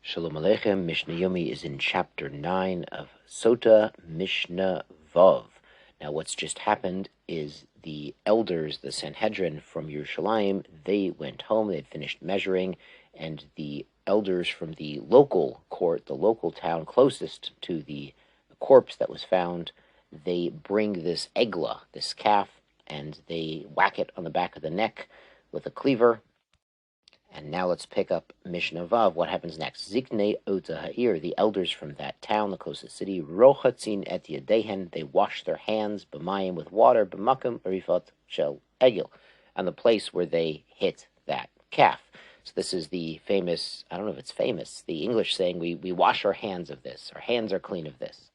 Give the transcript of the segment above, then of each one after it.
Shalom Aleichem. Mishnah Yomi is in chapter 9 of Sotah, Mishnah Vav. Now what's just happened is the elders, the Sanhedrin from Yerushalayim, they went home, they'd finished measuring, and the elders from the local court, the local town closest to the corpse that was found, they bring this eglah, this calf, and they whack it on the back of the neck with a cleaver. And now let's pick up Mishnah Vav. What happens next? Ziknei Ota Ha'ir, the elders from that town, the closest city, Rochatzin et Yadehen, they wash their hands, b'mayim, with water, b'makim arifat shel egil, on the place where they hit that calf. So this is the famous, I don't know if it's famous, the English saying, we wash our hands of this, our hands are clean of this.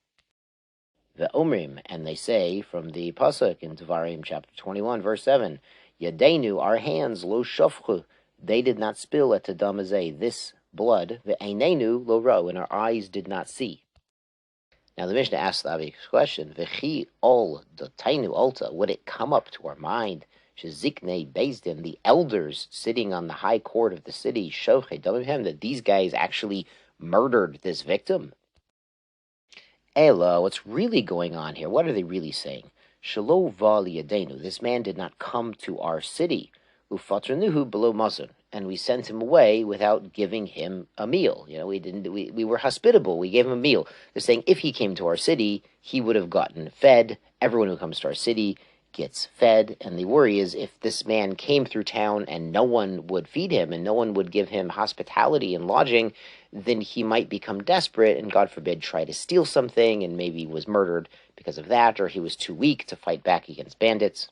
The Omrim, and they say from the Pasuk in Devarim chapter 21, verse 7, Yadeinu, our hands, lo shofchu, they did not spill at Tadamazeh, this blood, ve'einenu lo ro, and our eyes did not see. Now the Mishnah asks the obvious question, V'chi ol dotainu alta, would it come up to our mind, sheziknei bezdin, the elders sitting on the high court of the city, shoche damimhem, that these guys actually murdered this victim? Ela, what's really going on here? What are they really saying? Shelo va liyadenu, this man did not come to our city. Ufatranuhu below mazon, and we sent him away without giving him a meal. We were hospitable. We gave him a meal. They're saying if he came to our city, he would have gotten fed. Everyone who comes to our city gets fed. And the worry is if this man came through town and no one would feed him and no one would give him hospitality and lodging, then he might become desperate and, God forbid, try to steal something and maybe was murdered because of that, or he was too weak to fight back against bandits.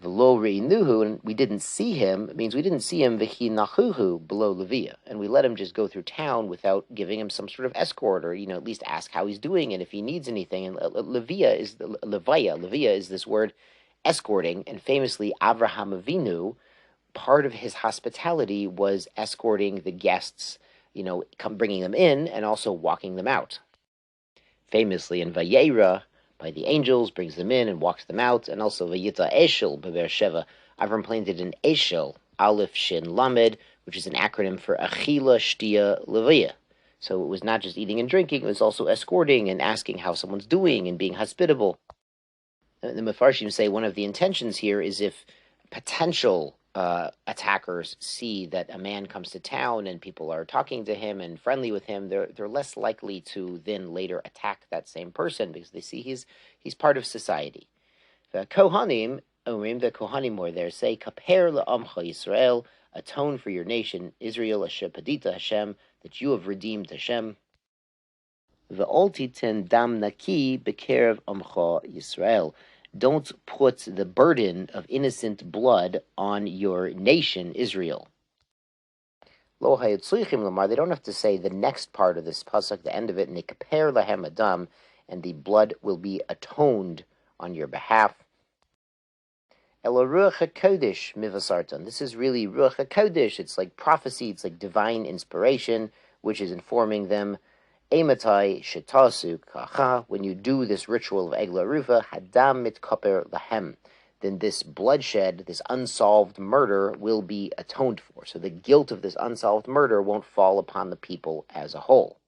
V'lo reinuhu, and we didn't see him, it means we didn't see him v'hi nachuhu below Levia, and we let him just go through town without giving him some sort of escort, or at least ask how he's doing and if he needs anything. And Levia is this word escorting, and famously Avraham Avinu, part of his hospitality was escorting the guests, bringing them in and also walking them out. Famously in Vayera, by the angels, brings them in and walks them out, and also Vayita Eshel Beber Sheva. Avram planted an Eshel, Aleph Shin Lamed, which is an acronym for Achila Shtia Levia. So it was not just eating and drinking, it was also escorting and asking how someone's doing and being hospitable. And the Mefarshim say one of the intentions here is if potential attackers see that a man comes to town and people are talking to him and friendly with him, they're less likely to then later attack that same person because they see he's part of society. The Kohanim were there, say, Kaper la'amcha Yisrael, atone for your nation, Israel, asher padita Hashem, that you have redeemed Hashem. Ve'ol titen dam naki b'kerev amcha Yisrael. Don't put the burden of innocent blood on your nation, Israel. Lo hayotzlichim lamar, they don't have to say the next part of this pasuk, the end of it, nikaper lahem adam, and the blood will be atoned on your behalf. Ela ruach hakodesh mivasartan. This is really ruach hakodesh. It's like prophecy. It's like divine inspiration, which is informing them. Ematai shetasu kacha, when you do this ritual of egla rufa, hadam mitkaper lahem, then this bloodshed, this unsolved murder will be atoned for. So the guilt of this unsolved murder won't fall upon the people as a whole.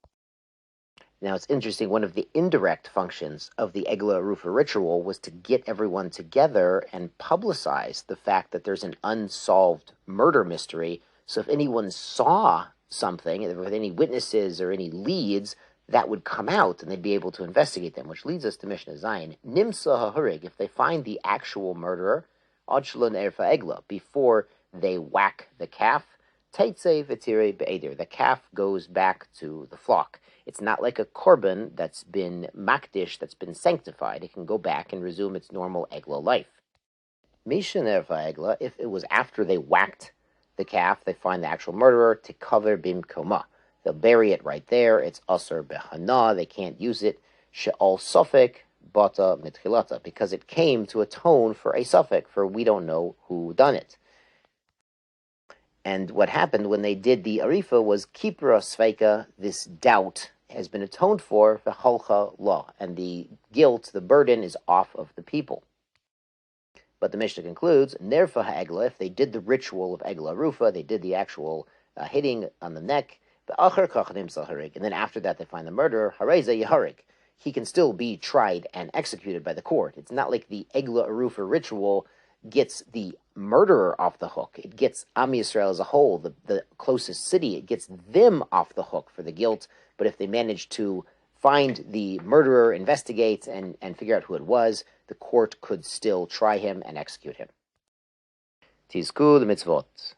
Now it's interesting, one of the indirect functions of the egla rufa ritual was to get everyone together and publicize the fact that there's an unsolved murder mystery. So if anyone saw something, with any witnesses or any leads, that would come out and they'd be able to investigate them, which leads us to Mishnah Zayin. Nimsa hahurig, if they find the actual murderer, ad shalon erfa egla, before they whack the calf, teitzei v'tirei be'eder, the calf goes back to the flock. It's not like a korban that's been makdish, that's been sanctified. It can go back and resume its normal egla life. Mishan erfa egla, if it was after they whacked the calf, they find the actual murderer, to cover bim koma. They'll bury it right there. It's asur behana. They can't use it. She'al sofek bata mitchilata, because it came to atone for a sofek, for we don't know who done it. And what happened when they did the arifa was kipra sveika, this doubt has been atoned for halcha law, and the guilt, the burden, is off of the people. But the Mishnah concludes, Nerfa ha'egla, if they did the ritual of egla rufa, they did the actual hitting on the neck, And then after that they find the murderer, hareza yaharik. He can still be tried and executed by the court. It's not like the Egla Arufa ritual gets the murderer off the hook. It gets Am Yisrael as a whole, the closest city, it gets them off the hook for the guilt. But if they manage to find the murderer, investigate, and figure out who it was, the court could still try him and execute him. Tizku the mitzvot.